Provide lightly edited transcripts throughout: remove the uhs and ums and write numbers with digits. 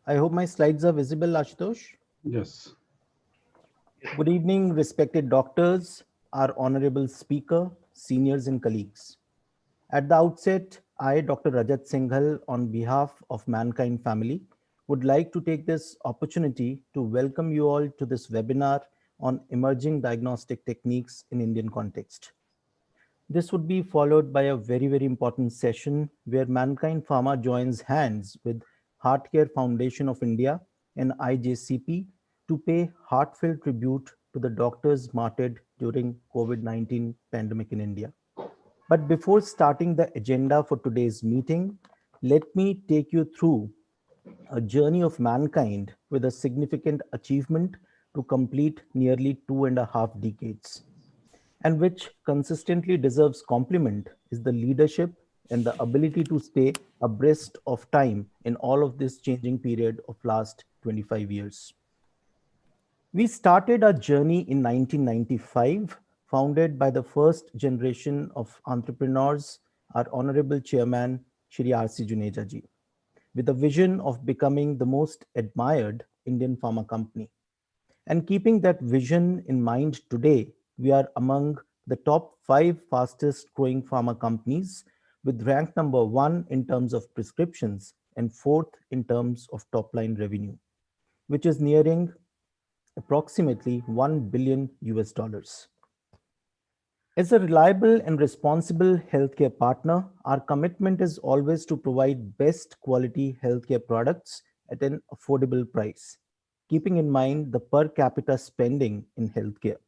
I hope my slides are visible, Ashutosh. Yes. Good evening, respected doctors, our honorable speaker, seniors and colleagues. At the outset, I, Dr. Rajat Singhal, on behalf of Mankind Family, would like to take this opportunity to welcome you all to this webinar on emerging diagnostic techniques in Indian context. This would be followed by a very important session where Mankind Pharma joins hands with Heartcare Foundation of India and IJCP to pay heartfelt tribute to the doctors martyred during COVID-19 pandemic in India. But before starting the agenda for today's meeting, let me take you through a journey of mankind with a significant achievement to complete nearly 2.5 decades, and which consistently deserves compliment is the leadership and the ability to stay abreast of time in all of this changing period of last 25 years. We started our journey in 1995, founded by the first generation of entrepreneurs, our Honorable Chairman, Shri R.C. Juneja ji, with a vision of becoming the most admired Indian pharma company. And keeping that vision in mind today, we are among the top 5 fastest growing pharma companies with rank number 1 in terms of prescriptions and fourth in terms of top line revenue, which is nearing approximately 1 billion US dollars. As a reliable and responsible healthcare partner, our commitment is always to provide best quality healthcare products at an affordable price, keeping in mind the per capita spending in healthcare.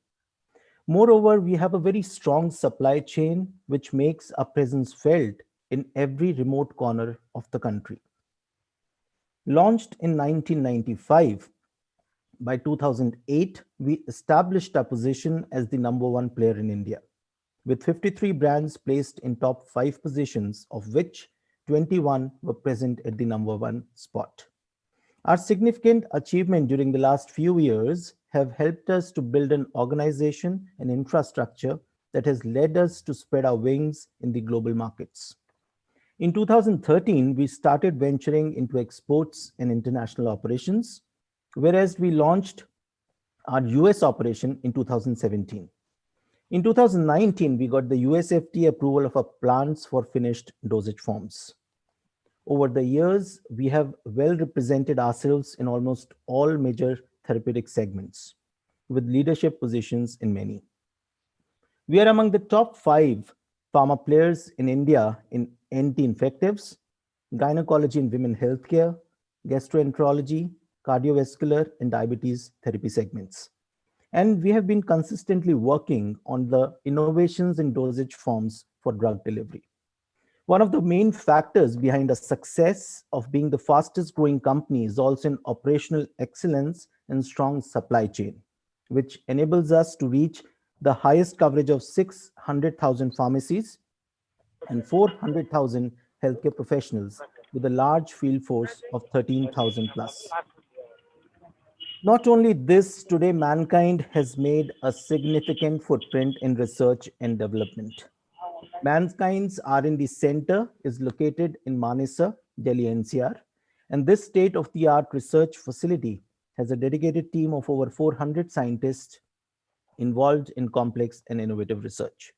Moreover, we have a very strong supply chain which makes our presence felt in every remote corner of the country. Launched in 1995, by 2008, we established our position as the number 1 player in India, with 53 brands placed in top 5 positions, of which 21 were present at the number 1 spot. Our significant achievement during the last few years have helped us to build an organization and infrastructure that has led us to spread our wings in the global markets. In 2013, we started venturing into exports and international operations, whereas we launched our US operation in 2017. In 2019, we got the US FDA approval of our plants for finished dosage forms. Over the years, we have well represented ourselves in almost all major therapeutic segments, with leadership positions in many. We are among the top 5 pharma players in India in anti-infectives, gynecology and women healthcare, gastroenterology, cardiovascular, and diabetes therapy segments. And we have been consistently working on the innovations in dosage forms for drug delivery. One of the main factors behind the success of being the fastest growing company is also in operational excellence and strong supply chain, which enables us to reach the highest coverage of 600,000 pharmacies and 400,000 healthcare professionals with a large field force of 13,000 plus. Not only this, today mankind has made a significant footprint in research and development. Mankind's R&D center is located in Manesar, Delhi NCR, and this state-of-the-art research facility has a dedicated team of over 400 scientists involved in complex and innovative research.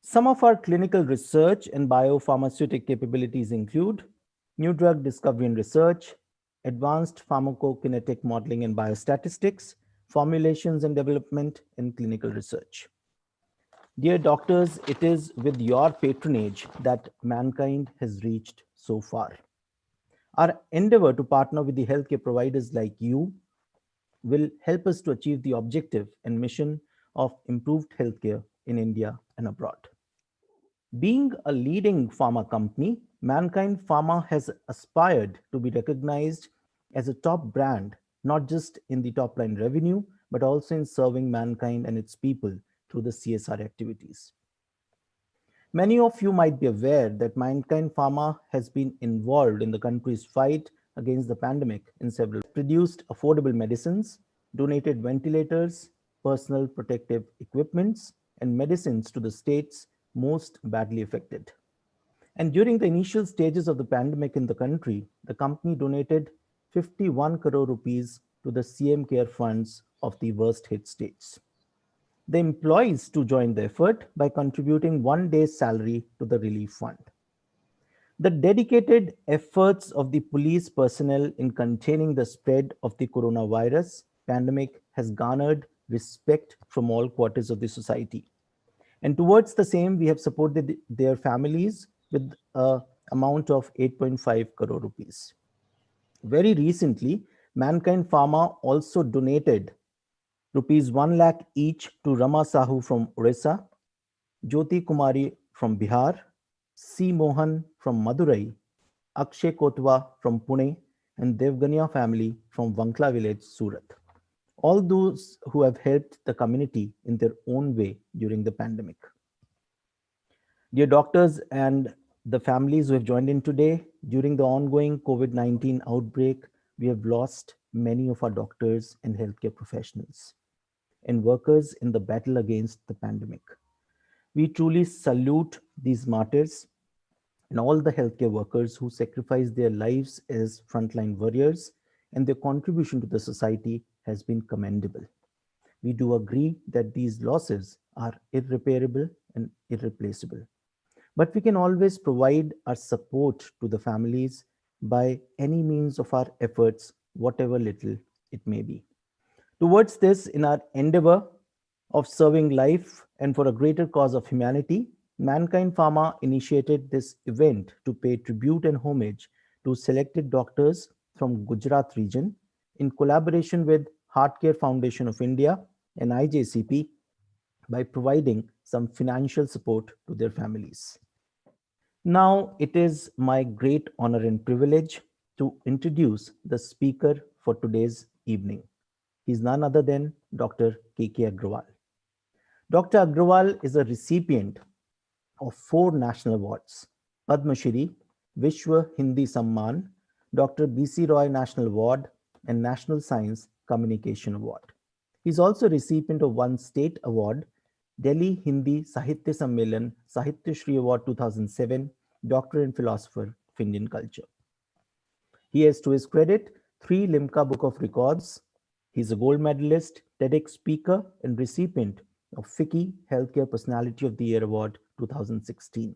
Some of our clinical research and biopharmaceutic capabilities include new drug discovery and research, advanced pharmacokinetic modeling and biostatistics, formulations and development, and clinical research. Dear doctors, it is with your patronage that mankind has reached so far. Our endeavor to partner with the healthcare providers like you will help us to achieve the objective and mission of improved healthcare in India and abroad. Being a leading pharma company, Mankind Pharma has aspired to be recognized as a top brand, not just in the top line revenue, but also in serving mankind and its people through the CSR activities. Many of you might be aware that Mankind Pharma has been involved in the country's fight against the pandemic in several produced affordable medicines, donated ventilators, personal protective equipments, and medicines to the states most badly affected. And during the initial stages of the pandemic in the country, the company donated 51 crore rupees to the CM Care funds of the worst hit states. The employees to join the effort by contributing 1 day's salary to the relief fund. The dedicated efforts of the police personnel in containing the spread of the coronavirus pandemic has garnered respect from all quarters of the society. And towards the same, we have supported their families with a amount of 8.5 crore rupees. Very recently, Mankind Pharma also donated rupees 1 lakh each to Rama Sahu from Orissa, Jyoti Kumari from Bihar, C. Mohan from Madurai, Akshay Kotwa from Pune, and Devgania family from Vankla village, Surat. All those who have helped the community in their own way during the pandemic. Dear doctors and the families who have joined in today, during the ongoing COVID 19 outbreak, we have lost many of our doctors and healthcare professionals and workers in the battle against the pandemic. We truly salute these martyrs and all the healthcare workers who sacrifice their lives as frontline warriors, and their contribution to the society has been commendable. We do agree that these losses are irreparable and irreplaceable. But we can always provide our support to the families by any means of our efforts, whatever little it may be. Towards this, in our endeavor of serving life and for a greater cause of humanity, Mankind Pharma initiated this event to pay tribute and homage to selected doctors from Gujarat region in collaboration with Heartcare Foundation of India and IJCP by providing some financial support to their families. Now, it is my great honor and privilege to introduce the speaker for today's evening. He's none other than Dr. K.K. Agrawal. Dr. Agrawal is a recipient of 4 national awards: Padma Shri, Vishwa Hindi Samman, Dr. B.C. Roy National Award, and National Science Communication Award. He's also recipient of 1 state award, Delhi Hindi Sahitya Sammelan Sahitya Shri Award 2007, Doctor and Philosopher of Indian Culture. He has to his credit 3 Limca Book of Records. He's a gold medalist, TEDx speaker, and recipient of FICCI Healthcare Personality of the Year Award 2016.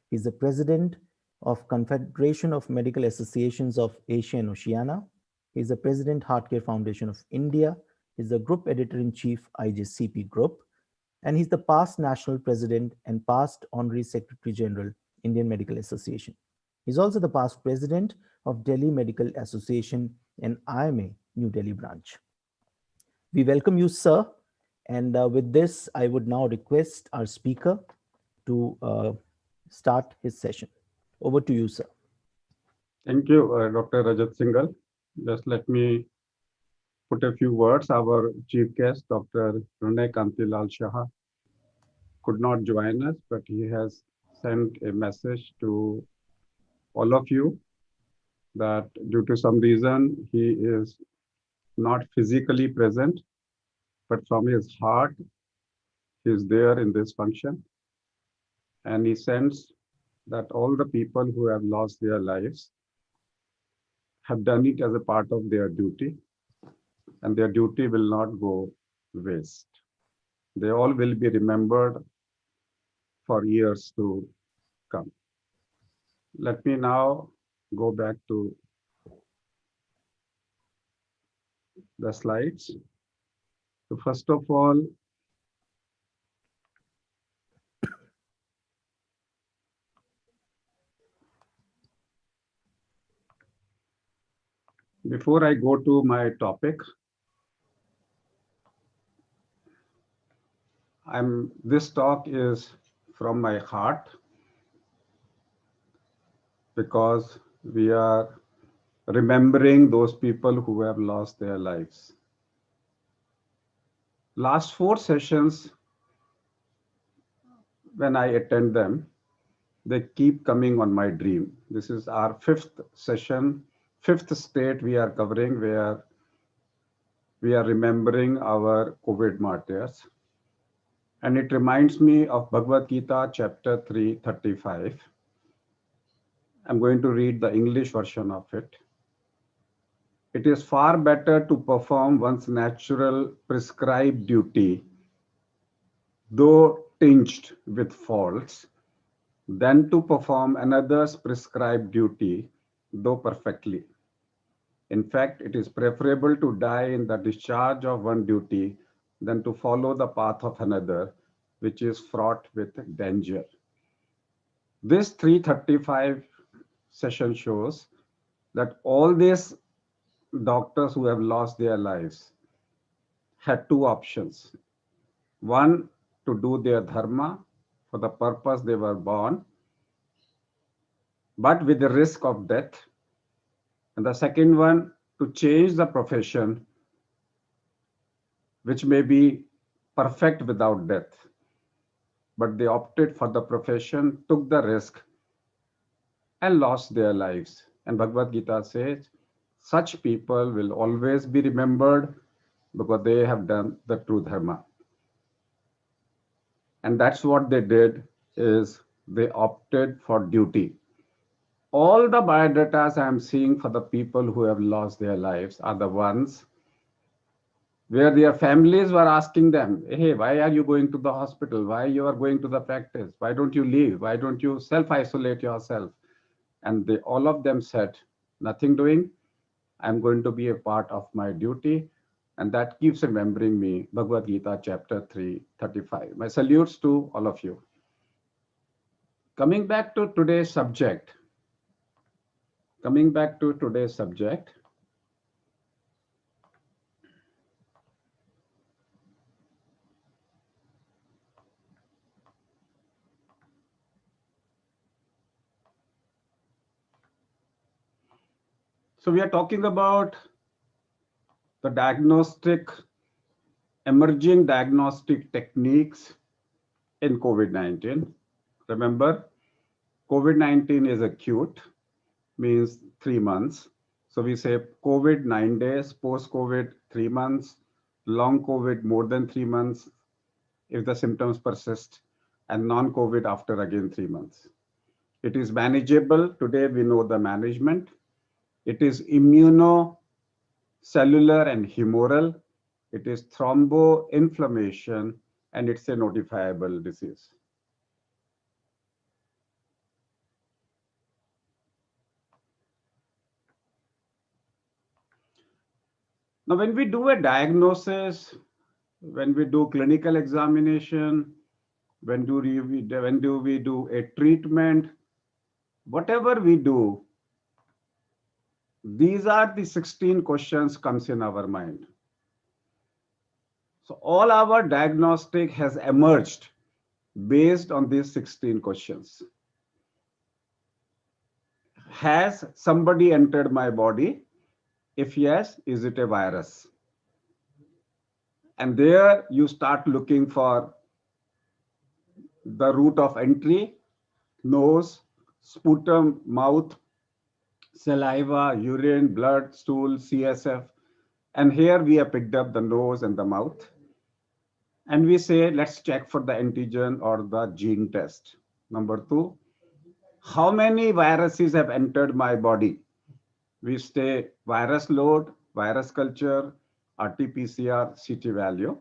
He's the president of Confederation of Medical Associations of Asia and Oceania. He's the president, Heartcare Foundation of India. He's the group editor-in-chief, IJCP Group. And he's the past national president and past honorary secretary general, Indian Medical Association. He's also the past president of Delhi Medical Association and IMA New Delhi branch. We welcome you, sir. And with this, I would now request our speaker to start his session. Over to you, sir. Thank you, Dr. Rajat Singhal. Just let me put a few words. Our chief guest, Dr. Runay Kantilal Shah, could not join us, but he has sent a message to all of you that due to some reason he is not physically present, but from his heart he is there in this function. And he sends that all the people who have lost their lives have done it as a part of their duty, and their duty will not go waste. They all will be remembered for years to come. Let me now go back to the slides. So first of all, before I go to my topic, this talk is from my heart because we are remembering those people who have lost their lives. Last 4 sessions, when I attend them, they keep coming on my dream. This is our 5th session, 5th state we are covering, where we are remembering our COVID martyrs. And it reminds me of Bhagavad Gita chapter 335, I'm going to read the English version of it. It is far better to perform one's natural prescribed duty, though tinged with faults, than to perform another's prescribed duty, though perfectly. In fact, it is preferable to die in the discharge of one duty than to follow the path of another, which is fraught with danger. This 335 session shows that all these doctors who have lost their lives had two options. One, to do their dharma for the purpose they were born, but with the risk of death. And the second one, to change the profession, which may be perfect without death. But they opted for the profession, took the risk, and lost their lives. And Bhagavad Gita says, such people will always be remembered because they have done the true dharma. And that's what they did, is they opted for duty. All the biodatas I'm seeing for the people who have lost their lives are the ones where their families were asking them, hey, why are you going to the hospital? Why you are going to the practice? Why don't you leave? Why don't you self-isolate yourself? And they all of them said, nothing doing. I'm going to be a part of my duty. And that keeps remembering me, Bhagavad Gita chapter 3:35. My salutes to all of you. Coming back to today's subject, coming back to today's subject, so we are talking about the emerging diagnostic techniques in COVID-19. Remember, COVID-19 is acute, means 3 months. So we say COVID 9 days, post-COVID 3 months, long COVID more than 3 months if the symptoms persist, and non-COVID after again 3 months. It is manageable. Today we know the management. It is immunocellular and humoral. It is thromboinflammation, and it's a notifiable disease. Now, when we do a diagnosis, when we do clinical examination, when do we do a treatment, whatever we do, these are the 16 questions comes in our mind. So all our diagnostic has emerged based on these 16 questions. Has somebody entered my body? If yes, is it a virus? And there you start looking for the route of entry: nose, sputum, mouth, saliva, urine, blood, stool, CSF. And here we have picked up the nose and the mouth. And we say, let's check for the antigen or the gene test. Number two, how many viruses have entered my body? We say virus load, virus culture, RT-PCR, CT value.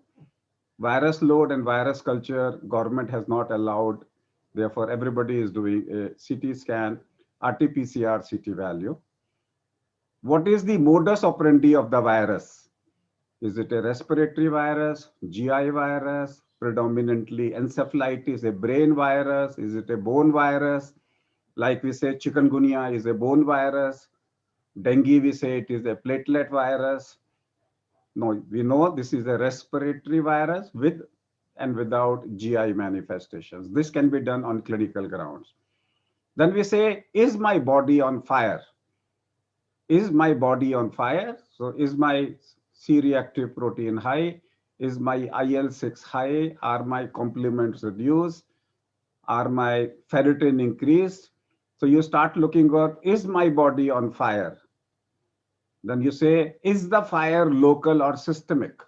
Virus load and virus culture, government has not allowed. Therefore, everybody is doing a CT scan, RT-PCR, CT value. What is the modus operandi of the virus? Is it a respiratory virus, GI virus, predominantly encephalitis, a brain virus? Is it a bone virus? Like we say, chikungunya is a bone virus. Dengue, we say it is a platelet virus. No, we know this is a respiratory virus with and without GI manifestations. This can be done on clinical grounds. Then we say, is my body on fire? Is my body on fire? So is my C-reactive protein high? Is my IL-6 high? Are my complements reduced? Are my ferritin increased? So you start looking for, is my body on fire? Then you say, is the fire local or systemic?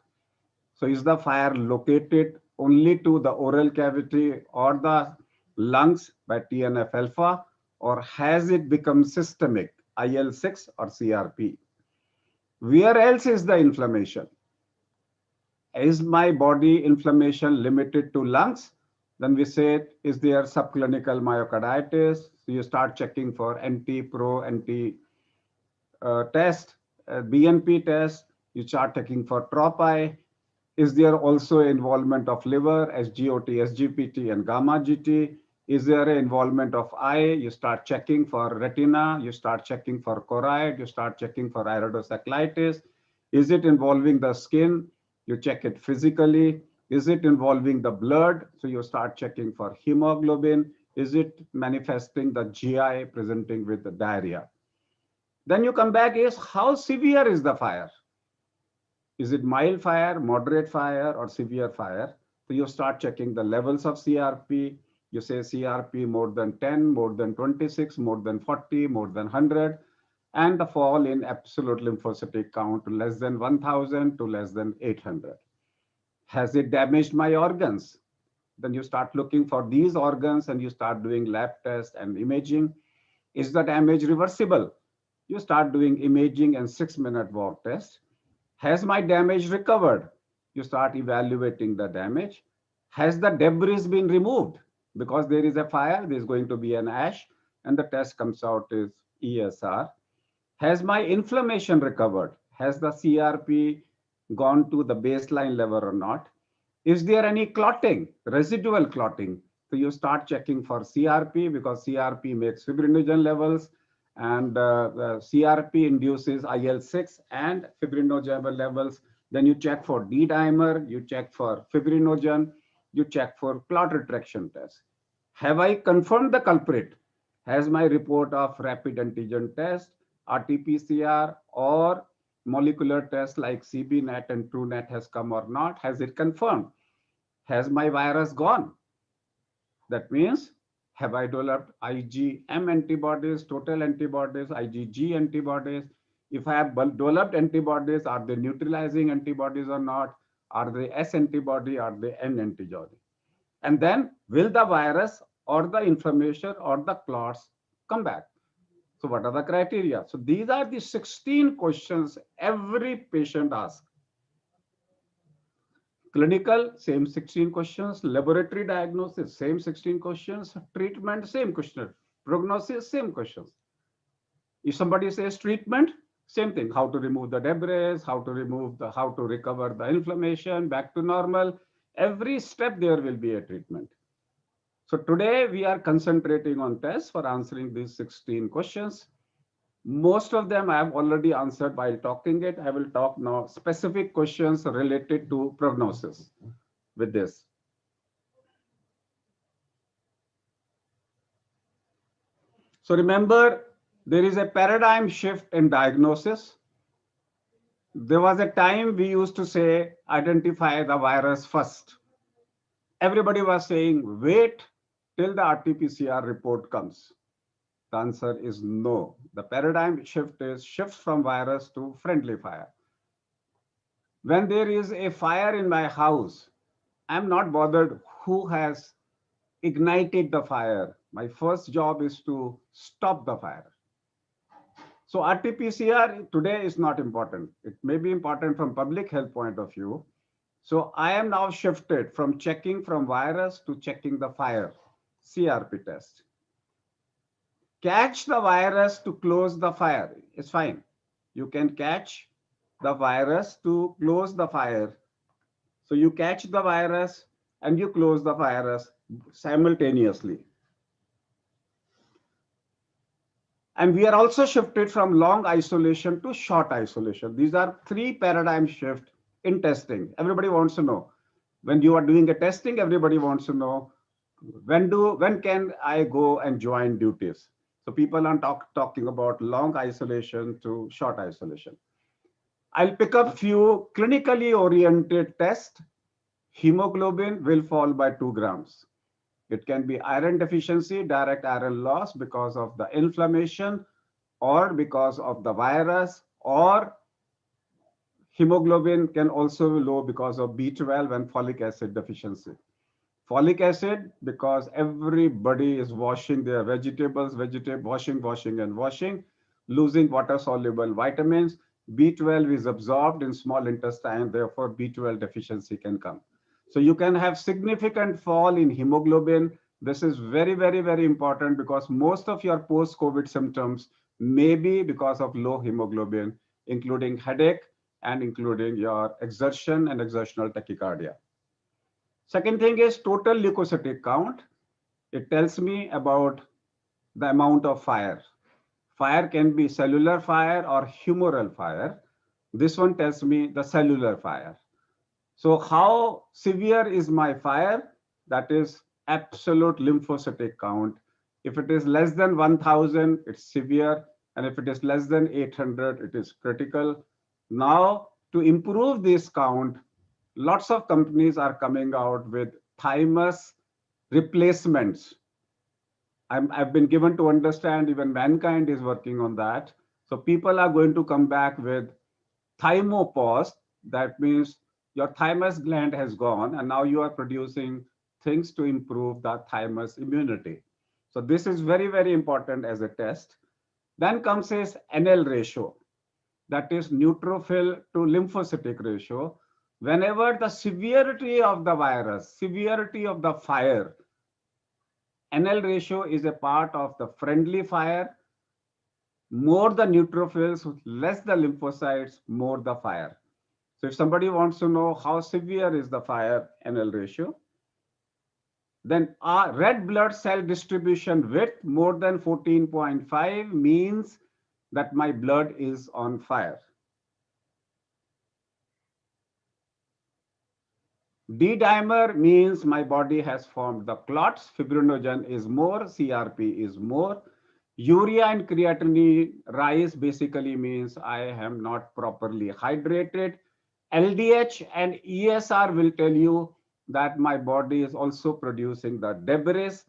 So is the fire located only to the oral cavity or the lungs by TNF alpha, or has it become systemic, IL-6 or CRP? Where else is the inflammation? Is my body inflammation limited to lungs? Then we say, is there subclinical myocarditis? So you start checking for anti-pro, anti test, BNP test. You start checking for TROPI. Is there also involvement of liver, SGOT, SGPT, and gamma GT? Is there an involvement of eye? You start checking for retina. You start checking for choroid. You start checking for iridocyclitis. Is it involving the skin? You check it physically. Is it involving the blood? So you start checking for hemoglobin. Is it manifesting the GI, presenting with the diarrhea? Then you come back is how severe is the fire? Is it mild fire, moderate fire, or severe fire? So you start checking the levels of CRP. You say CRP more than 10, more than 26, more than 40, more than 100, and the fall in absolute lymphocytic count to less than 1000 to less than 800. Has it damaged my organs? Then you start looking for these organs and you start doing lab tests and imaging. Is the damage reversible? You start doing imaging and 6-minute walk test. Has my damage recovered? You start evaluating the damage. Has the debris been removed? Because there is a fire, there's going to be an ash, and the test comes out is ESR. Has my inflammation recovered? Has the CRP gone to the baseline level or not? Is there any clotting, residual clotting? So you start checking for CRP because CRP makes fibrinogen levels, and the CRP induces IL-6 and fibrinogen levels. Then you check for D-dimer, you check for fibrinogen, you check for clot retraction test. Have I confirmed the culprit? Has my report of rapid antigen test, RT-PCR, or molecular test like CBNet and TrueNet has come or not? Has it confirmed? Has my virus gone? That means, have I developed IgM antibodies, total antibodies, IgG antibodies? If I have developed antibodies, are they neutralizing antibodies or not? Are they S antibody? Are they N antibody? And then, will the virus or the inflammation or the clots come back? So what are the criteria? So these are the 16 questions every patient asks. Clinical, same 16 questions. Laboratory diagnosis, same 16 questions. Treatment, same question. Prognosis, same questions. If somebody says treatment, same thing. How to remove the debris, how to recover the inflammation back to normal. Every step there will be a treatment. So today we are concentrating on tests for answering these 16 questions. Most of them I have already answered while talking it. I will talk now specific questions related to prognosis with this. So remember, there is a paradigm shift in diagnosis. There was a time we used to say, identify the virus first. Everybody was saying, wait till the RT-PCR report comes. The answer is no. The paradigm shift is shifts from virus to friendly fire. When there is a fire in my house, I'm not bothered who has ignited the fire. My first job is to stop the fire. So RT-PCR today is not important. It may be important from public health point of view. So I am now shifted from checking from virus to checking the fire, CRP test. Catch the virus to close the fire. It's fine. You can catch the virus to close the fire. So you catch the virus and you close the virus simultaneously. And we are also shifted from long isolation to short isolation. These are three paradigm shifts in testing. Everybody wants to know. When you are doing a testing, everybody wants to know when can I go and join duties? So people are talking about long isolation to short isolation. I'll pick up few clinically oriented tests. Hemoglobin will fall by 2 grams. It can be iron deficiency, direct iron loss because of the inflammation or because of the virus, or hemoglobin can also be low because of B12 and folic acid deficiency. Folic acid, because everybody is washing their vegetables, washing and washing, losing water soluble vitamins. B12 is absorbed in small intestine, therefore B12 deficiency can come. So you can have significant fall in hemoglobin. This is very, very, very important because most of your post-COVID symptoms may be because of low hemoglobin, including headache and including your exertion and exertional tachycardia. Second thing is total leukocytic count. It tells me about the amount of fire. Fire can be cellular fire or humoral fire. This one tells me the cellular fire. So how severe is my fire? That is absolute lymphocytic count. If it is less than 1000, it's severe. And if it is less than 800, it is critical. Now, to improve this count, lots of companies are coming out with thymus replacements. I've been given to understand even mankind is working on that. So people are going to come back with thymopause. That means your thymus gland has gone and now you are producing things to improve the thymus immunity. So this is very, very important as a test. Then comes is NL ratio, that is neutrophil to lymphocytic ratio. Whenever the severity of the virus, severity of the fire, NL ratio is a part of the friendly fire. More the neutrophils, less the lymphocytes, more the fire. So if somebody wants to know how severe is the fire NL ratio, then our red blood cell distribution width more than 14.5 means that my blood is on fire. D-dimer means my body has formed the clots, fibrinogen is more, CRP is more. Urea and creatinine rise basically means I am not properly hydrated. LDH and ESR will tell you that my body is also producing the debris.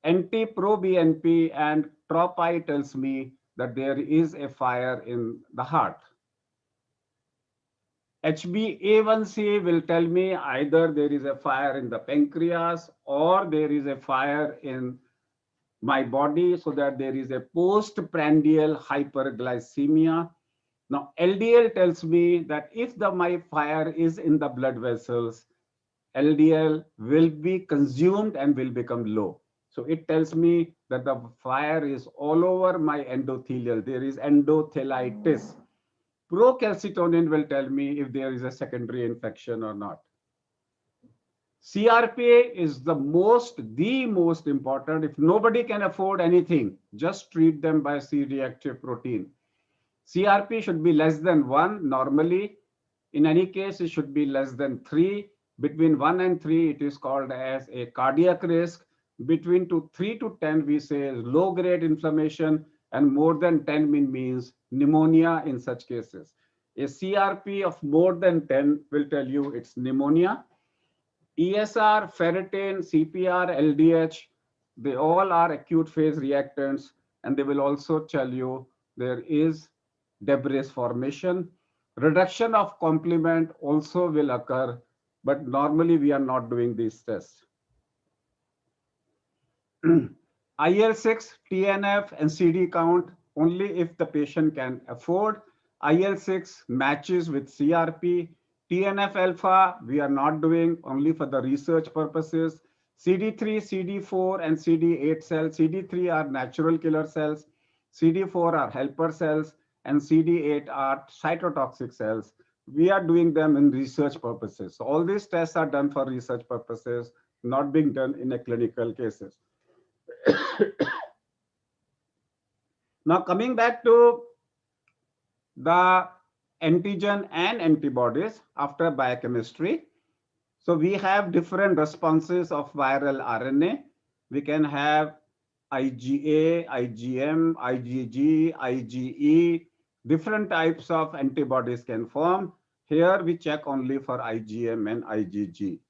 NT-proBNP and TROP-I tells me that there is a fire in the heart. HbA1c will tell me either there is a fire in the pancreas or there is a fire in my body, so that there is a postprandial hyperglycemia. Now, LDL tells me that if my fire is in the blood vessels, LDL will be consumed and will become low. So it tells me that the fire is all over my endothelial. There is endothelitis. Procalcitonin will tell me if there is a secondary infection or not. CRPA is the most important. If nobody can afford anything, just treat them by C-reactive protein. CRP should be less than 1 normally. In any case, it should be less than 3. Between 1 and 3, it is called as a cardiac risk. Between 3 to 10, we say low-grade inflammation, and more than 10 means pneumonia in such cases. A CRP of more than 10 will tell you it's pneumonia. ESR, ferritin, CPR, LDH, they all are acute phase reactants, and they will also tell you there is debris formation. Reduction of complement also will occur, but normally we are not doing these tests. IL-6, TNF, and CD count only if the patient can afford. IL-6 matches with CRP. TNF alpha, we are not doing, only for the research purposes. CD3, CD4, and CD8 cells. CD3 are natural killer cells. CD4 are helper cells, and CD8 are cytotoxic cells. We are doing them in research purposes. So all these tests are done for research purposes, not being done in a clinical cases. Now coming back to the antigen and antibodies after biochemistry. So we have different responses of viral RNA. We can have IgA, IgM, IgG, IgE. Different types of antibodies can form. Here we check only for IgM and IgG.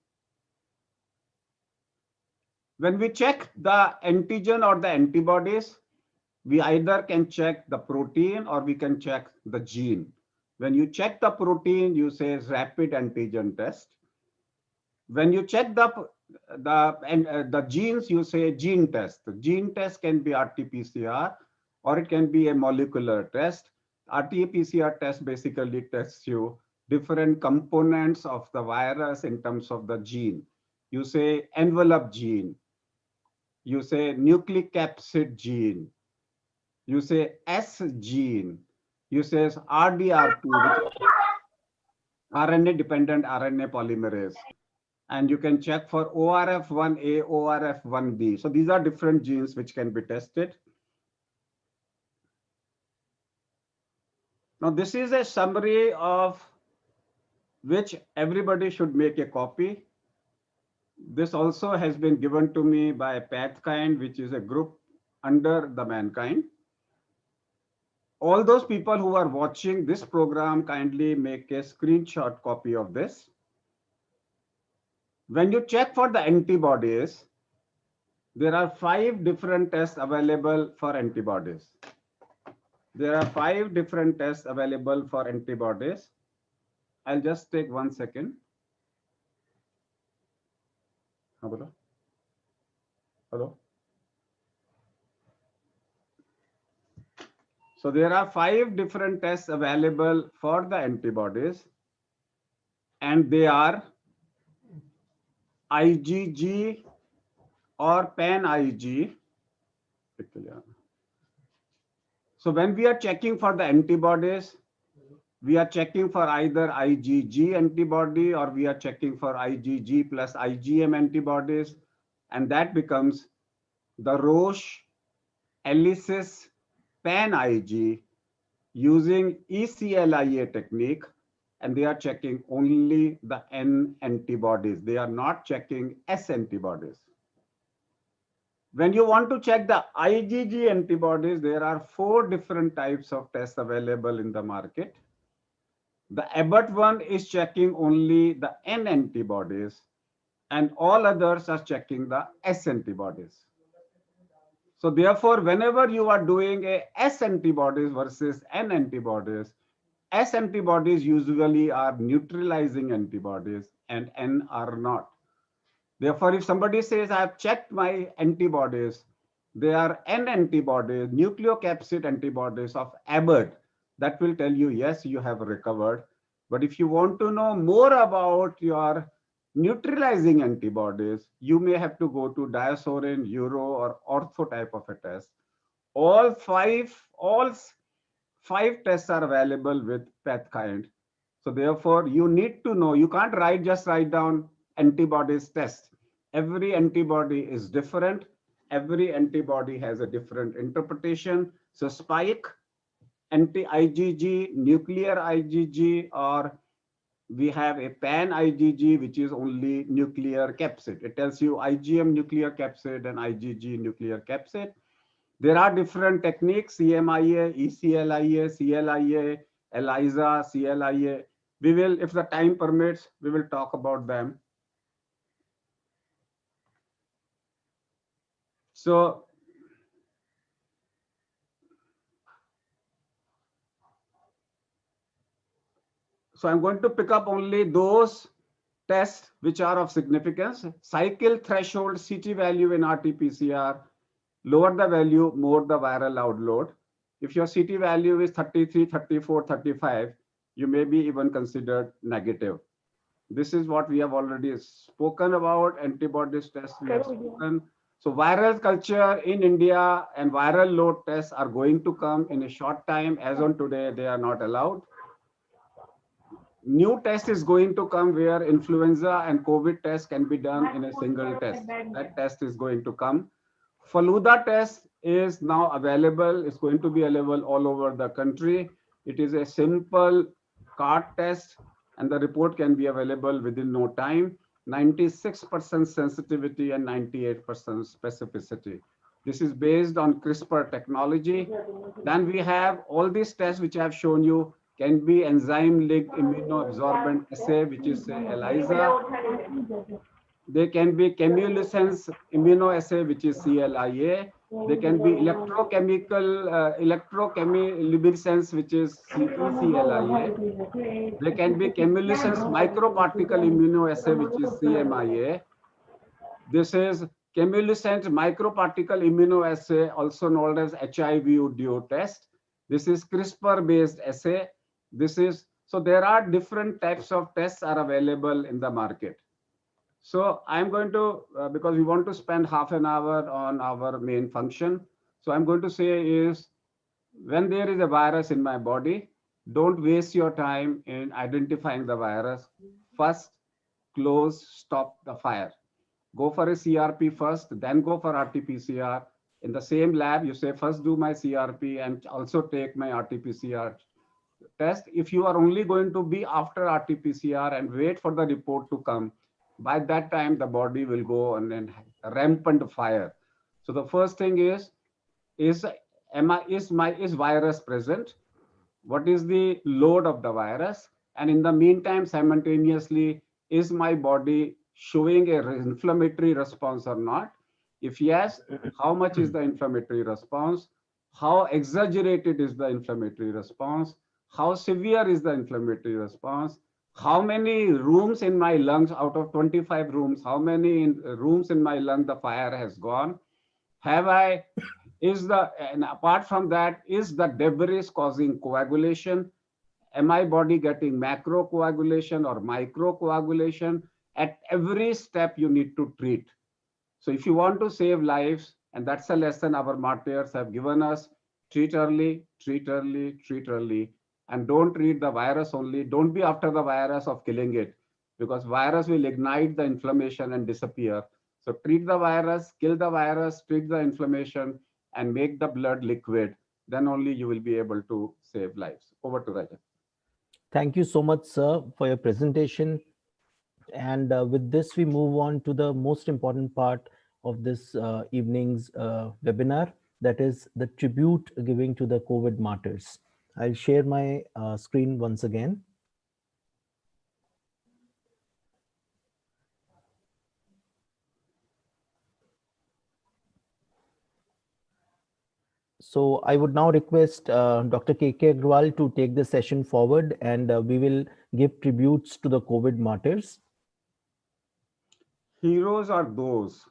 When we check the antigen or the antibodies, we either can check the protein or we can check the gene. When you check the protein, you say rapid antigen test. When you check the the genes, you say gene test. The gene test can be RT-PCR or it can be a molecular test. RT-PCR test basically tests you different components of the virus in terms of the gene. You say envelope gene, you say nucleic capsid gene, you say S gene, you say RDR2, which is RNA dependent RNA polymerase. And you can check for ORF1A, ORF1B. So these are different genes which can be tested. Now this is a summary of which everybody should make a copy. This also has been given to me by Pathkind, which is a group under the Mankind. All those people who are watching this program, kindly make a screenshot copy of this. When you check for the antibodies, there are 5 different tests available for antibodies. There are 5 different tests available for antibodies. I'll just take 1 second. Hello? Hello? So there are 5 different tests available for the antibodies, and they are IgG or pan-Ig. So when we are checking for the antibodies, we are checking for either IgG antibody or we are checking for IgG plus IgM antibodies, and that becomes the Roche ELISIS pan-Ig using ECLIA technique, and they are checking only the N antibodies. They are not checking S antibodies. When you want to check the IgG antibodies, there are 4 different types of tests available in the market. The Abbott one is checking only the N antibodies, and all others are checking the S antibodies. So therefore, whenever you are doing a S antibodies versus N antibodies, S antibodies usually are neutralizing antibodies and N are not. Therefore, if somebody says, I have checked my antibodies, they are N antibodies, nucleocapsid antibodies of Abbott, that will tell you, yes, you have recovered. But if you want to know more about your neutralizing antibodies, you may have to go to diasorin, euro, or ortho type of a test. All five tests are available with Pathkind. So therefore, you need to know, you can't just write down antibodies test. Every antibody is different. Every antibody has a different interpretation. So spike, anti-IgG, nuclear IgG, or we have a pan-IgG, which is only nuclear capsid. It tells you IgM nuclear capsid and IgG nuclear capsid. There are different techniques, CMIA, ECLIA, CLIA, ELISA, CLIA. We will, if the time permits, we will talk about them. So I'm going to pick up only those tests which are of significance. Cycle threshold CT value in RT-PCR, lower the value, more the viral outload. If your CT value is 33, 34, 35, you may be even considered negative. This is what we have already spoken about. Antibodies tests we have spoken. So viral culture in India and viral load tests are going to come in a short time. As on today, they are not allowed. New test is going to come where influenza and COVID test can be done in a single test. That test is going to come. Faluda test is now available. It's going to be available all over the country. It is a simple card test, and the report can be available within no time. 96% sensitivity and 98% specificity. This is based on CRISPR technology. Then we have all these tests which I have shown you can be enzyme-linked immunoabsorbent assay, which is ELISA. They can be chemiluminescence immunoassay, which is CLIA. They can be electrochemiluminescence, which is ECLIA. They can be chemiluminescence microparticle immunoassay, which is CMIA. This is chemilucent microparticle immunoassay, also known as HIV-DO test. This is CRISPR-based assay. This is so there are different types of tests are available in the market. So I'm going to, because we want to spend half an hour on our main function. So I'm going to say is when there is a virus in my body, don't waste your time in identifying the virus. First, close, stop the fire. Go for a CRP first, then go for RT-PCR. In the same lab, you say, first do my CRP and also take my RT-PCR test. If you are only going to be after RT-PCR and wait for the report to come, by that time, the body will go on a rampant fire. So the first thing is, is virus present? What is the load of the virus? And in the meantime, simultaneously, is my body showing a inflammatory response or not? If yes, how much is the inflammatory response? How exaggerated is the inflammatory response? How severe is the inflammatory response? How many rooms in my lungs out of 25 rooms, how many rooms in my lung the fire has gone? Have I is the and apart from that, is the debris causing coagulation? Am I body getting macrocoagulation or microcoagulation? At every step you need to treat. So if you want to save lives, and that's a lesson our martyrs have given us, treat early, treat early, treat early, and don't treat the virus only. Don't be after the virus of killing it, because virus will ignite the inflammation and disappear. So treat the virus, kill the virus, treat the inflammation, and make the blood liquid. Then only you will be able to save lives. Over to Rajat. Thank you so much, sir, for your presentation. And with this, we move on to the most important part of this evening's webinar, that is the tribute giving to the COVID martyrs. I'll share my screen once again. So I would now request Dr. KK Agrawal to take the session forward, and we will give tributes to the COVID martyrs. Heroes are those.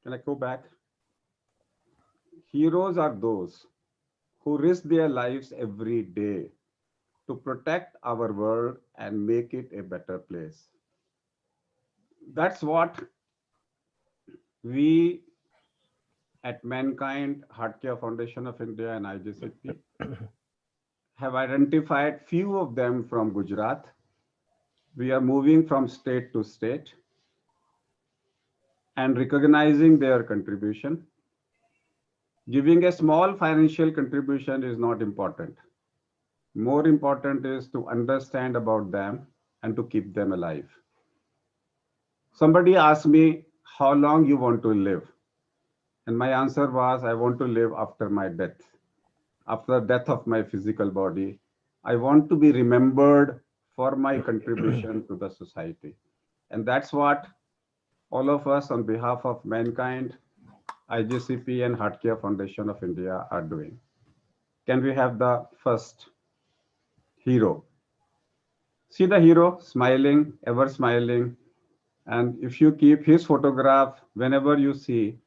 Can I go back? Heroes are those who risk their lives every day to protect our world and make it a better place. That's what we at Mankind, Heart Care Foundation of India and IGCP have identified few of them from Gujarat. We are moving from state to state and recognizing their contribution. Giving a small financial contribution is not important. More important is to understand about them and to keep them alive. Somebody asked me how long you want to live. And my answer was, I want to live after my death. After the death of my physical body, I want to be remembered for my contribution to the society. And that's what all of us on behalf of Mankind, IGCP and Heart Care Foundation of India are doing. Can we have the first hero? See the hero smiling, ever smiling. And if you keep his photograph whenever you see,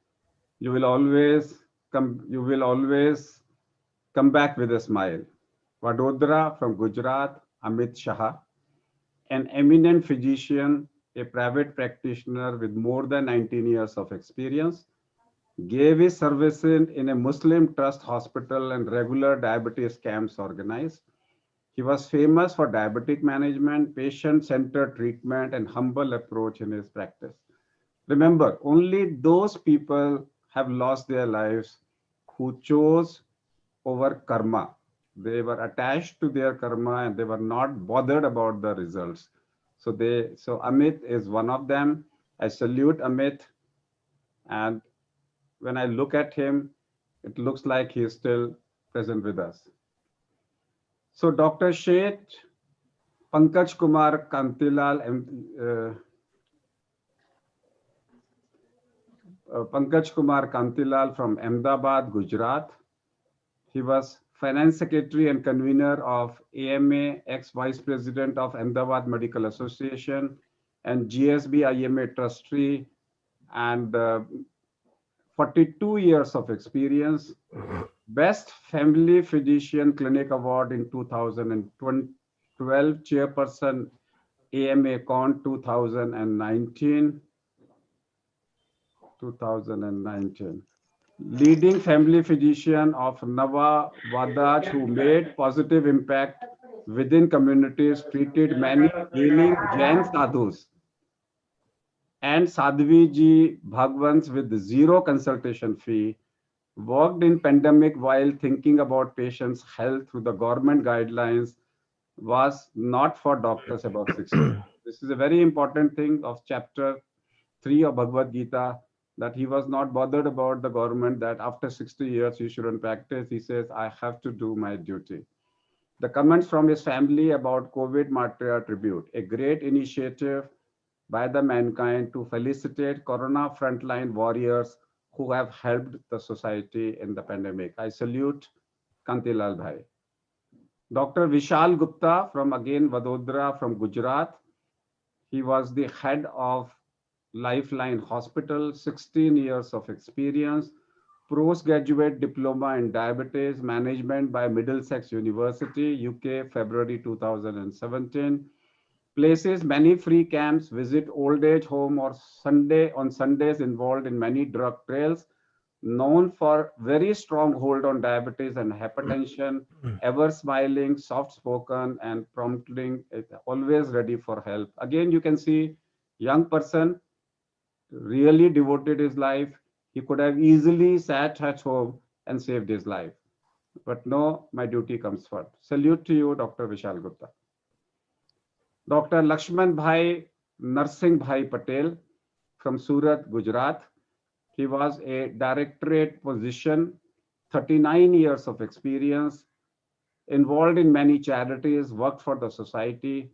you will always come back with a smile. Vadodara from Gujarat, Amit Shah, an eminent physician, a private practitioner with more than 19 years of experience, gave his services in a Muslim trust hospital and regular diabetes camps organized. He was famous for diabetic management, patient-centered treatment, and humble approach in his practice. Remember, only those people have lost their lives who chose over karma. They were attached to their karma and they were not bothered about the results. So Amit is one of them. I salute Amit, and when I look at him, it looks like he is still present with us. So Dr. Sheth Pankaj Kumar Kantilal, Pankaj Kumar Kantilal from Ahmedabad, Gujarat. He was Finance Secretary and convener of AMA, ex-Vice President of Ahmedabad Medical Association, and GSB IMA Trustee and 42 years of experience. Best Family Physician Clinic Award in 2012, Chairperson AMA Con 2019. 2019. Leading family physician of Nava Vadaj who made positive impact within communities, treated many ailing Jain sadhus and Sadhviji Bhagwans with zero consultation fee, worked in pandemic while thinking about patients' health through the government guidelines, was not for doctors above 60. This is a very important thing of chapter 3 of Bhagavad Gita, that he was not bothered about the government that after 60 years you shouldn't practice. He says, I have to do my duty. The comments from his family about COVID Martyr tribute, a great initiative by the mankind to felicitate Corona frontline warriors who have helped the society in the pandemic. I salute Kantilal Bhai. Dr. Vishal Gupta from again Vadodara from Gujarat. He was the head of Lifeline Hospital, 16 years of experience, postgraduate diploma in diabetes management by Middlesex University, UK, February 2017. Places many free camps, visit old age home or Sundays involved in many drug trails, known for very strong hold on diabetes and hypertension, ever smiling, soft spoken, and prompting, always ready for help. Again, you can see young person really devoted his life. He could have easily sat at home and saved his life. But no, my duty comes first. Salute to you, Dr. Vishal Gupta. Dr. Lakshman Bhai Narsingh Bhai Patel from Surat, Gujarat. He was a directorate position, 39 years of experience, involved in many charities, worked for the society,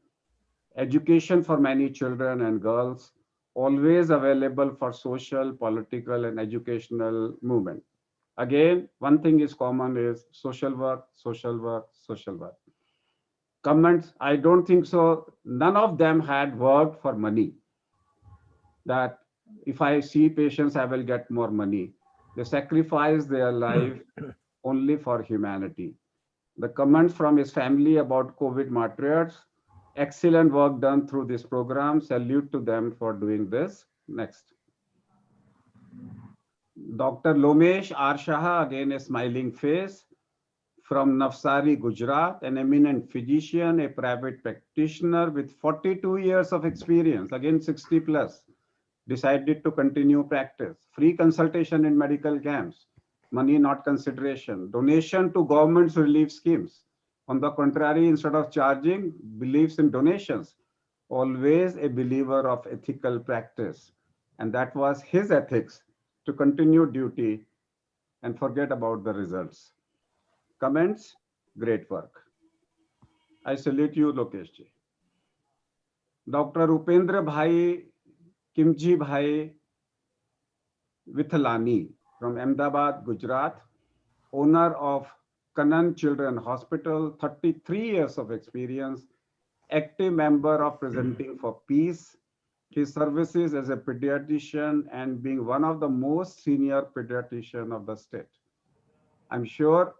education for many children and girls, always available for social, political, and educational movement. Again, one thing is common is social work, social work, social work. Comments, I don't think so. None of them had worked for money. That if I see patients, I will get more money. They sacrifice their life only for humanity. The comments from his family about COVID martyrs, excellent work done through this program. Salute to them for doing this. Next. Dr. Lomesh R. Shah, again a smiling face, from Navsari, Gujarat, an eminent physician, a private practitioner with 42 years of experience, again 60 plus, decided to continue practice. Free consultation in medical camps, money not consideration, donation to government's relief schemes. On the contrary, instead of charging, believes in donations. Always a believer of ethical practice. And that was his ethics, to continue duty and forget about the results. Comments? Great work. I salute you, Lokeshji. Dr. Upendra Bhai Kimji Bhai Vithalani from Ahmedabad, Gujarat, owner of Kanan Children Hospital, 33 years of experience, active member of Presenting for Peace. His services as a pediatrician and being one of the most senior pediatrician of the state. I'm sure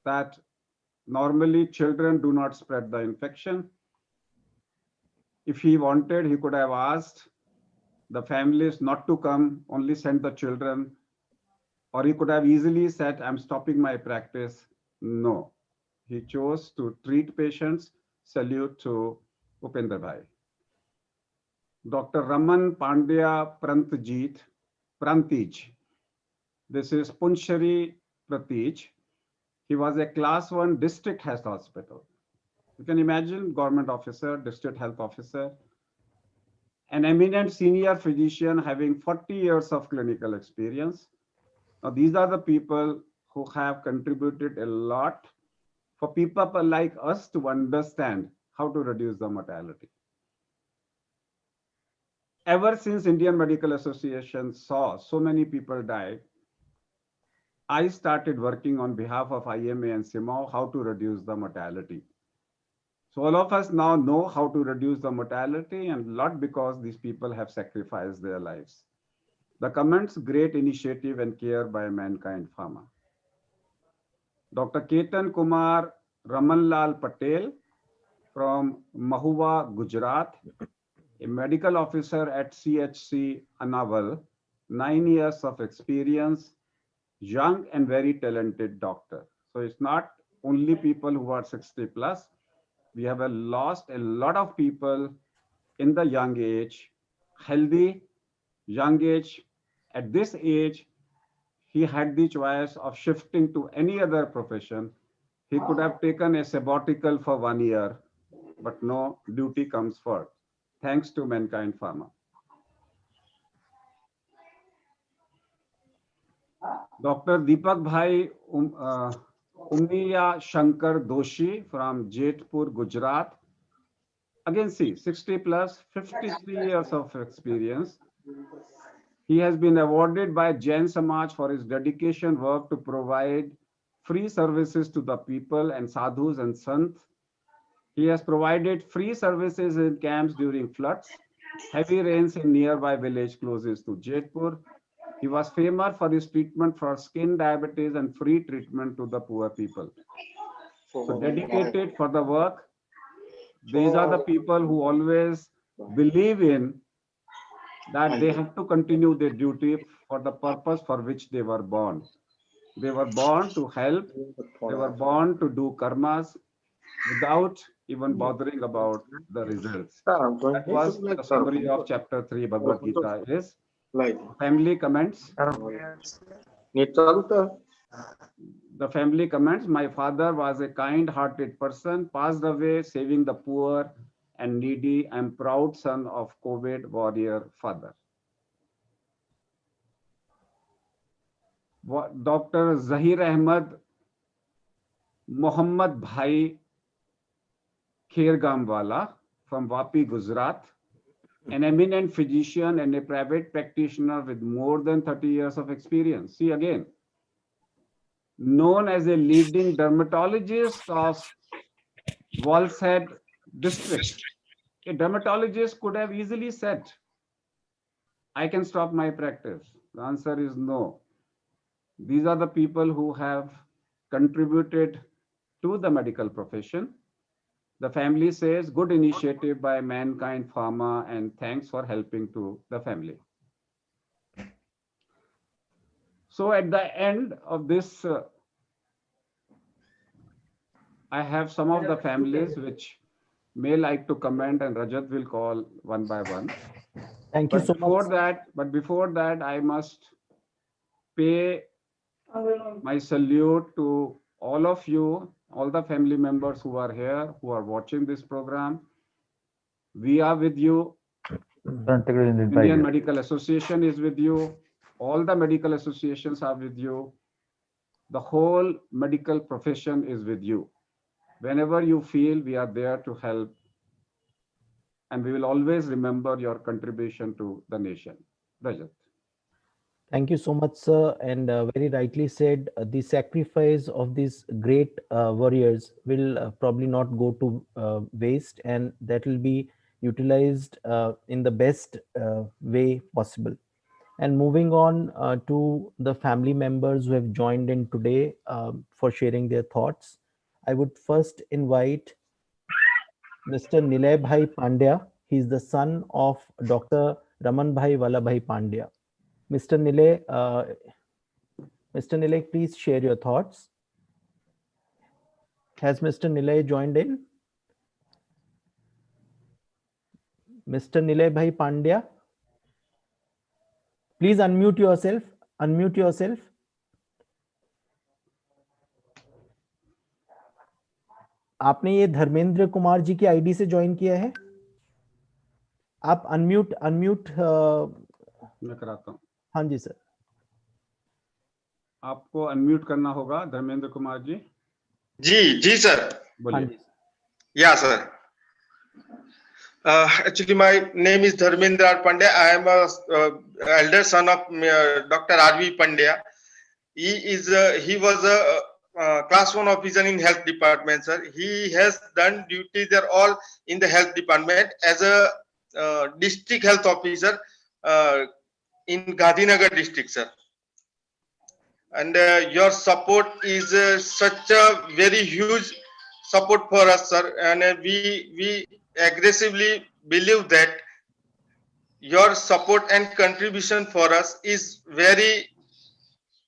that normally children do not spread the infection. If he wanted, he could have asked the families not to come, only send the children, or he could have easily said, I'm stopping my practice. No, he chose to treat patients. Salute to Upendra Bhai. Dr. Raman Pandya Prantij. This is Punchari Pratij. He was a class 1 district health hospital. You can imagine government officer, district health officer, an eminent senior physician having 40 years of clinical experience. Now, these are the people who have contributed a lot for people like us to understand how to reduce the mortality. Ever since Indian Medical Association saw so many people die, I started working on behalf of IMA and CIMAO how to reduce the mortality. So all of us now know how to reduce the mortality, and not because these people have sacrificed their lives. The comments, great initiative and care by Mankind Pharma. Dr. Ketan Kumar Ramanlal Patel from Mahua, Gujarat, a medical officer at CHC Anaval, 9 years of experience, young and very talented doctor. So it's not only people who are 60 plus. We have lost a lot of people in the young age, healthy, young age. At this age, he had the choice of shifting to any other profession. He could have taken a sabbatical for 1 year, but no, duty comes first. Thanks to Mankind Pharma. Dr. Deepak Bhai Umiya Shankar Doshi from Jetpur, Gujarat. Again, see, 60 plus, 53 years of experience. He has been awarded by Jain Samaj for his dedication work to provide free services to the people and sadhus and sants. He has provided free services in camps during floods, heavy rains in nearby village closest to Jetpur. He was famous for his treatment for skin diabetes and free treatment to the poor people. So dedicated for the work. These are the people who always believe in that they have to continue their duty for the purpose for which they were born. They were born to help. They were born to do karmas without even bothering about the results. That was the summary of chapter 3 Bhagavad Gita is family comments. The family comments, my father was a kind-hearted person, passed away saving the poor and needy. I am proud son of COVID warrior father. Dr. Zahir Ahmad Mohammad Bhai Khairgamwala from Vapi, Gujarat, an eminent physician and a private practitioner with more than 30 years of experience. See again, known as a leading dermatologist of Walshead district. A dermatologist could have easily said, I can stop my practice. The answer is no. These are the people who have contributed to the medical profession. The family says, good initiative by Mankind Pharma and thanks for helping to the family. So at the end of this, I have some of the families which may like to comment and Rajat will call one by one. Thank you so much. Before that, I must pay my salute to all of you, all the family members who are here, who are watching this program. We are with you. Indian Medical Association is with you. All the medical associations are with you. The whole medical profession is with you. Whenever you feel, we are there to help. And we will always remember your contribution to the nation. Rajat. Thank you so much, sir. And very rightly said, the sacrifice of these great warriors will probably not go to waste, and that will be utilized in the best way possible. And moving on to the family members who have joined in today for sharing their thoughts, I would first invite Mr. Nilay Bhai Pandya. He is the son of Dr. Raman Bhai Vallabhai Pandya. Mr. Nilay, please share your thoughts. Has Mr. Nilay joined in? Mr. Nilay Bhai Pandya, please unmute yourself. Unmute yourself. आपने ये धर्मेंद्र कुमार जी की ID से join किया है? आप unmute मैं कराता हूं. हाँ जी सर. आपको अनम्यूट करना होगा धर्मेंद्र कुमार जी. जी सर. बोलिए. Yeah sir. Actually my name is Dharmendra Pandya. I am a elder son of Dr. R.V. Pandya. He was a class 1 officer in health department, sir. He has done duties there all in the health department as a district health officer. in Gandhinagar district, sir. And your support is such a very huge support for us, sir. And we aggressively believe that your support and contribution for us is very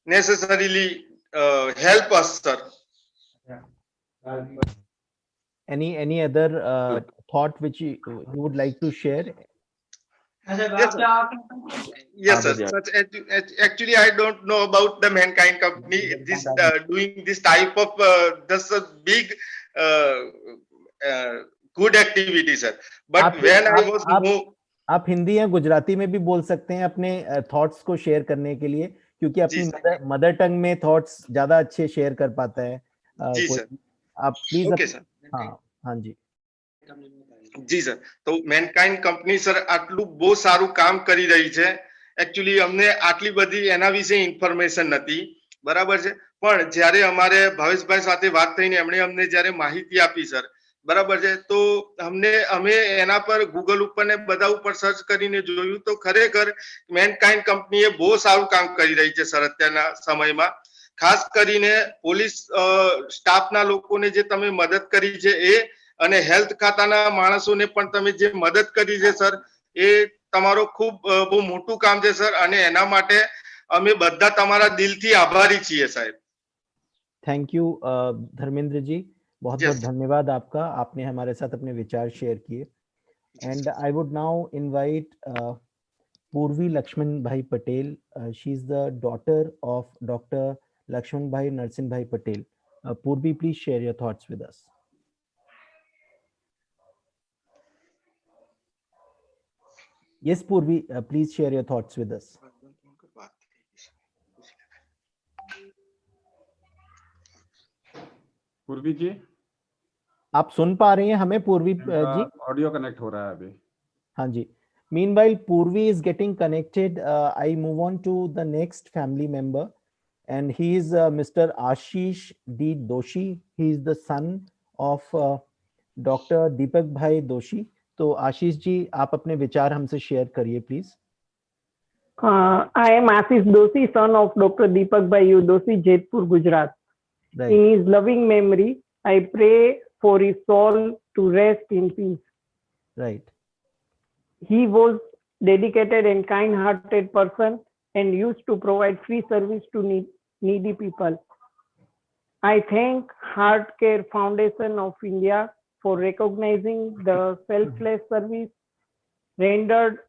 necessarily help us, sir. Any other thought which you would like to share? Yes, sir. Yes, sir. Actually, I don't know about the Mankind Company. This doing this type of this a big uh, uh, good activity, sir. But when I was आप हिंदी या गुजराती में भी बोल सकते हैं अपने thoughts को share करने के लिए, क्योंकि अपनी मदर टंग में थॉट्स ज्यादा अच्छे शेयर कर पाता है कोई। आप प्लीज हाँ जी જી સર, તો મેનકાઇન્ડ કંપની સર આટલું બહુ સારું કામ કરી રહી છે. એકચ્યુઅલી અમને આટલી બધી એના વિશે ઇન્ફોર્મેશન નથી, બરાબર છે. પણ જ્યારે અમારે ભાવેશભાઈ સાથે વાત થઈને એમણે અમને જ્યારે માહિતી આપી સર, બરાબર છે, તો અમે એના પર ગૂગલ ઉપર ને બધા ઉપર સર્ચ કરીને જોયું તો ખરેખર મેનકાઇન્ડ કંપનીએ બહુ સારું કામ કરી રહી છે સર અત્યારના સમયમાં. ખાસ કરીને પોલીસ સ્ટાફના લોકોને જે તમે મદદ કરી છે એ અને હેલ્થ ખાતાના માણસોને પણ તમે જે મદદ કરી છે સર, એ તમારો ખૂબ બહુ મોટું કામ છે સર. અને એના માટે અમે બધા તમારા દિલથી આભારી છીએ સાહેબ. थैंक यू धर्मेंद्र जी, बहुत बहुत धन्यवाद आपका, आपने हमारे साथ अपने विचार शेयर किए. And I would now invite Purvi Laxman bhai Patel. She is the daughter of doctor Laxman bhai Narsinh bhai Patel. Purvi, please share your thoughts with us. Yes, Purvi, please share your thoughts with us. पूर्वी जी, आप सुन पा रहे हैं हमें पूर्वी जी? ऑडियो कनेक्ट हो रहा है अभी. हाँ जी. Meanwhile, Purvi is getting connected. I move on to the next family member, and he is Mr. Ashish D. Doshi. He is the son of Dr. Deepak Bhai Doshi. तो आशीष जी, आप अपने विचार हमसे शेयर करिए please. I am Ashish Doshi, son of Dr. Deepak Bhai Doshi, Jodhpur, Gujarat. Right. In his loving memory, I pray for his soul to rest in peace. Right. He was dedicated and kind-hearted person and used to provide free service to needy people. I thank Heart Care Foundation of India for recognizing the selfless service rendered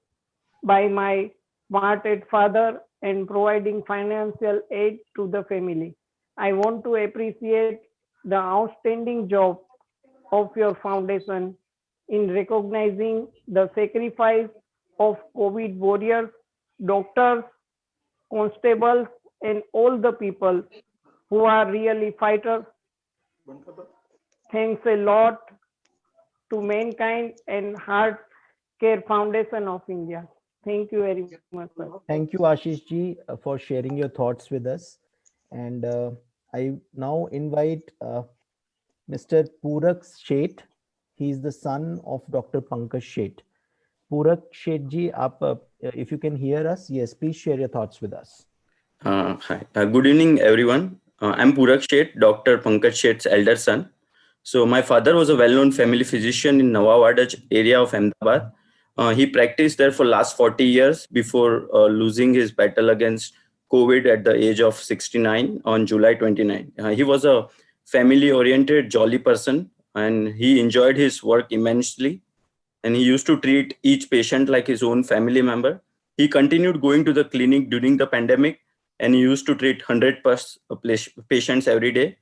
by my martyred father and providing financial aid to the family. I want to appreciate the outstanding job of your foundation in recognizing the sacrifice of COVID warriors, doctors, constables, and all the people who are really fighters. Thanks a lot to Mankind and Heart Care Foundation of India. Thank you very much, sir. Thank you, Ashish ji, for sharing your thoughts with us. And I now invite Mr. Purak Sheth. He is the son of Dr. Pankaj Sheth. Purak Sheth ji, if you can hear us, yes, please share your thoughts with us. Hi. Good evening, everyone. I'm Purak Sheth, Dr. Pankaj Sheth's elder son. So my father was a well-known family physician in Nawawada area of Ahmedabad. He practiced there for last 40 years before losing his battle against COVID at the age of 69 on July 29. He was a family-oriented, jolly person, and he enjoyed his work immensely. And he used to treat each patient like his own family member. He continued going to the clinic during the pandemic, and he used to treat 100+ patients every day.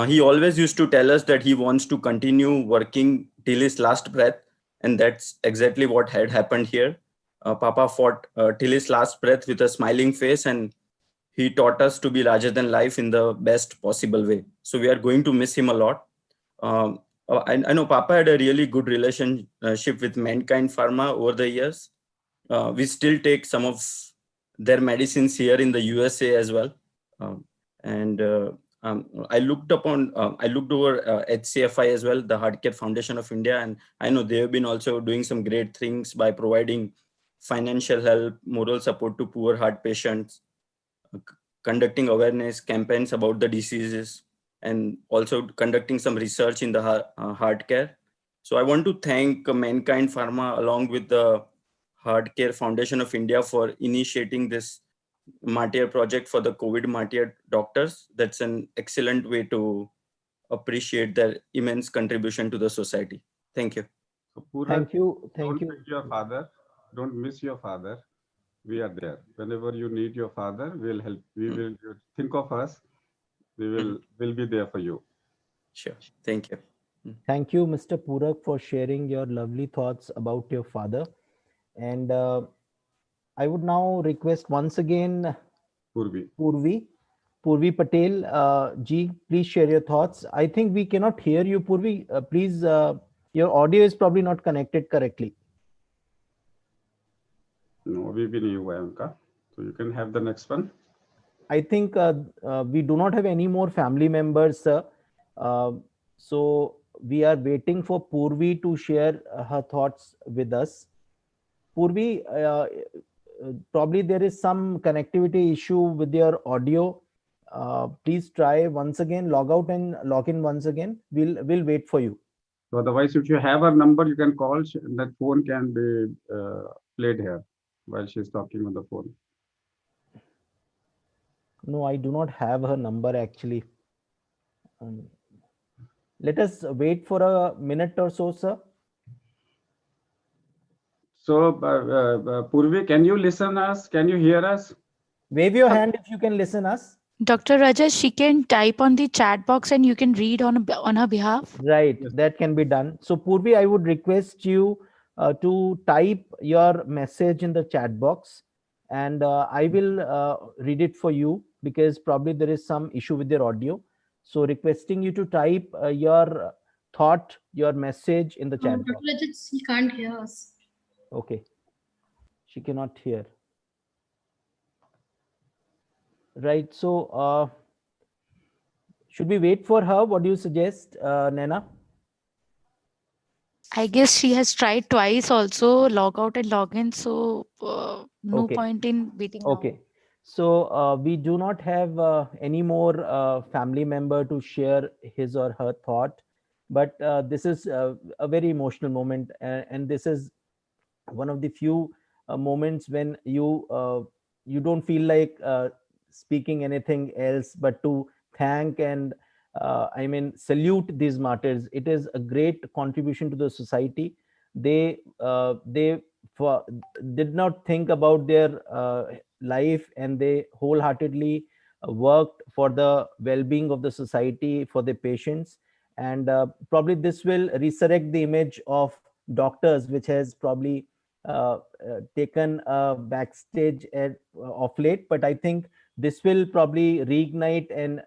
He always used to tell us that he wants to continue working till his last breath. And that's exactly what had happened here. Papa fought till his last breath with a smiling face, and he taught us to be larger than life in the best possible way. So we are going to miss him a lot. I know Papa had a really good relationship with Mankind Pharma over the years. We still take some of their medicines here in the USA as well. I looked over HCFI as well, the Heart Care Foundation of India, and I know they have been also doing some great things by providing financial help, moral support to poor heart patients, conducting awareness campaigns about the diseases, and also conducting some research in the heart care. So I want to thank Mankind Pharma along with the Heart Care Foundation of India for initiating this martyr project for the COVID martyr doctors. That's an excellent way to appreciate their immense contribution to the society. Thank you. So Pooran, Thank you. Thank don't you. miss your father. Don't miss your father. We are there. Whenever you need your father, we'll help. We will you think of us. We will be there for you. Sure. Thank you. Thank you, Mr. Purak, for sharing your lovely thoughts about your father. And I would now request once again Purvi. Purvi Patel, ji, please share your thoughts. I think we cannot hear you, Purvi. Please, your audio is probably not connected correctly. No, अभी भी नहीं हुआ है उनका. So you can have the next one. I think we do not have any more family members, sir. So we are waiting for Purvi to share her thoughts with us. Purvi, probably there is some connectivity issue with your audio. Please try once again, log out and log in once again. We'll wait for you. So otherwise, if you have her number, you can call. That phone can be played here while she's talking on the phone. No, I do not have her number actually. Let us wait for a minute or so, sir. So Purvi, can you listen us? Can you hear us? Wave your hand if you can listen us. Dr. Raja, she can type on the chat box and you can read on her behalf. Right, Yes. that can be done. So Purvi, I would request you to type your message in the chat box, and I will read it for you because probably there is some issue with your audio. So requesting you to type your thought, your message in the chat Dr. box. Rajat, he can't hear us. Okay, she cannot hear. Right, so should we wait for her? What do you suggest, Naina? I guess she has tried twice also, log out and log in. So no Okay. point in waiting now. Okay. So we do not have any more family member to share his or her thought, but this is a very emotional moment, and this is one of the few moments when you don't feel like speaking anything else but to thank and I mean salute these martyrs. It is a great contribution to the society. They for, did not think about their life, and they wholeheartedly worked for the well-being of the society, for the patients. And probably this will resurrect the image of doctors, which has probably taken backstage of late. But I think this will probably reignite and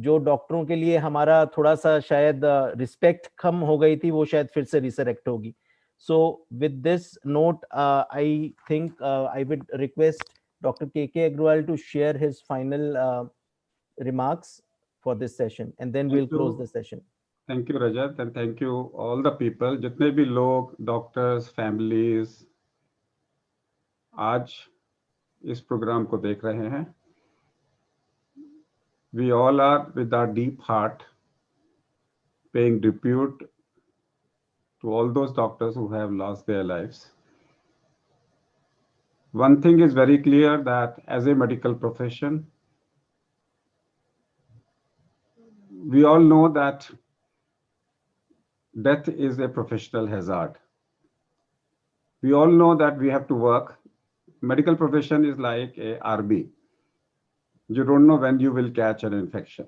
जो डॉक्टरों के लिए हमारा थोड़ा सा शायद respect कम हो गई थी, वो शायद फिर से रिसरेक्ट होगी. So with this note, I think I would request Dr. K.K. Agrawal to share his final remarks for this session, and then we'll close the session. Thank you, Rajat, and thank you all the people. जितने भी लोग, doctors, families, आज इस programme को देख रहे हैं. We all are with our deep heart paying tribute to all those doctors who have lost their lives. One thing is very clear, that as a medical profession, we all know that death is a professional hazard. We all know that we have to work. Medical profession is like a RB. You don't know when you will catch an infection.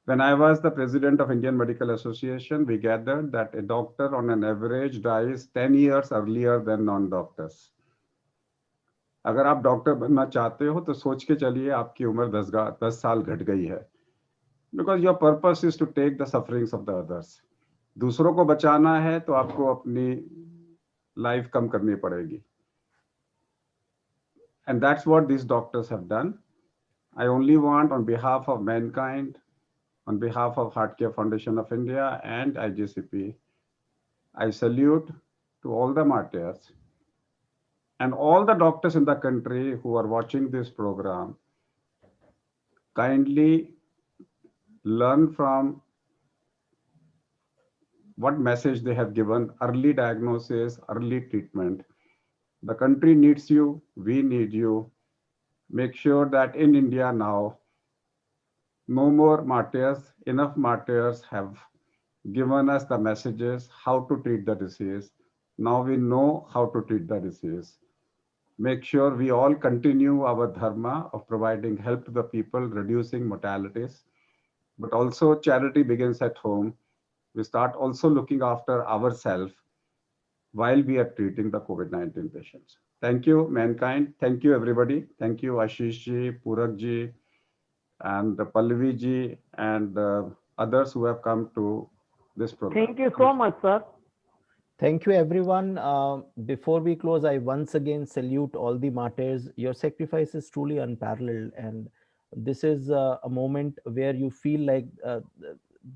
When I was the president of Indian Medical Association, we gathered that a doctor on an average dies 10 years earlier than non-doctors. अगर आप doctor बनना चाहते हो तो सोच के चलिए आपकी उम्र 10 साल घट गई है. Because your purpose is to take the sufferings of the others. दूसरों को बचाना है तो आपको अपनी लाइफ कम करनी पड़ेगी. And that's what these doctors have done. I only want, on behalf of Mankind, on behalf of Heart Care Foundation of India and IGCP, I salute to all the martyrs and all the doctors in the country who are watching this program. Kindly learn from what message they have given: early diagnosis, early treatment. The country needs you, we need you. Make sure that in India now, no more martyrs, enough martyrs have given us the messages how to treat the disease. Now we know how to treat the disease. Make sure we all continue our dharma of providing help to the people, reducing mortalities. But also charity begins at home. We start also looking after ourselves while we are treating the COVID-19 patients. Thank you, mankind. Thank you, everybody. Thank you, Ashish ji, Purak ji, and Pallavi ji, and others who have come to this program. Thank you so much, sir. Thank you, everyone. Before we close, I once again salute all the martyrs. Your sacrifice is truly unparalleled, and this is a moment where you feel like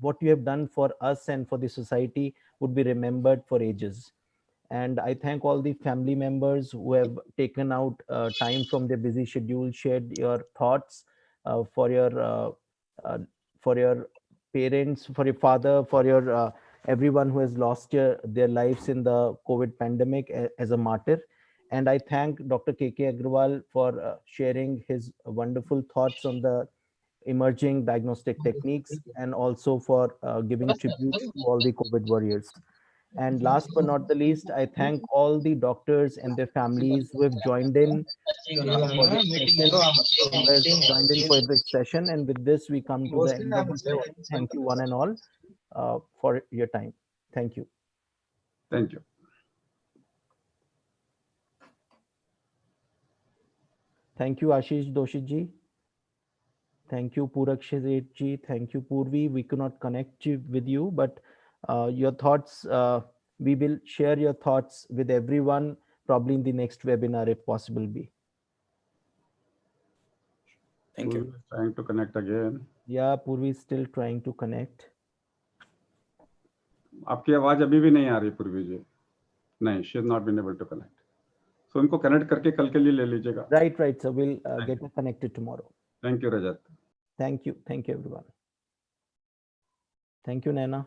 what you have done for us and for the society would be remembered for ages. And I thank all the family members who have taken out time from their busy schedule, shared your thoughts uh, for your uh, uh, for your parents, for your father, for your everyone who has lost their lives in the COVID pandemic as a martyr. And I thank Dr. KK Agrawal for sharing his wonderful thoughts on the emerging diagnostic techniques and also for giving tributes to all the COVID warriors. And last but not the least, I thank all the doctors and their families who have joined in for this session, who has joined in for this session. And with this, we come to the end of the session. Thank you, one and all, for your time. Thank you. Thank you. Thank you, Ashish Doshi ji. Thank you, Purak Sheth ji. Thank you, Purvi. We could not connect with you, but your thoughts, we will share your thoughts with everyone, probably in the next webinar, if possible be. Thank you. Trying to connect again. Yeah, Purvi is still trying to connect. आपकी आवाज अभी भी नहीं आ रही पूर्वी जी. नहीं, she has not been able to connect. So इनको connect करके कल के लिए ले लीजिएगा. Right. So we'll get connected tomorrow. Thank you, Rajat. Thank you, everyone. Thank you, Naina.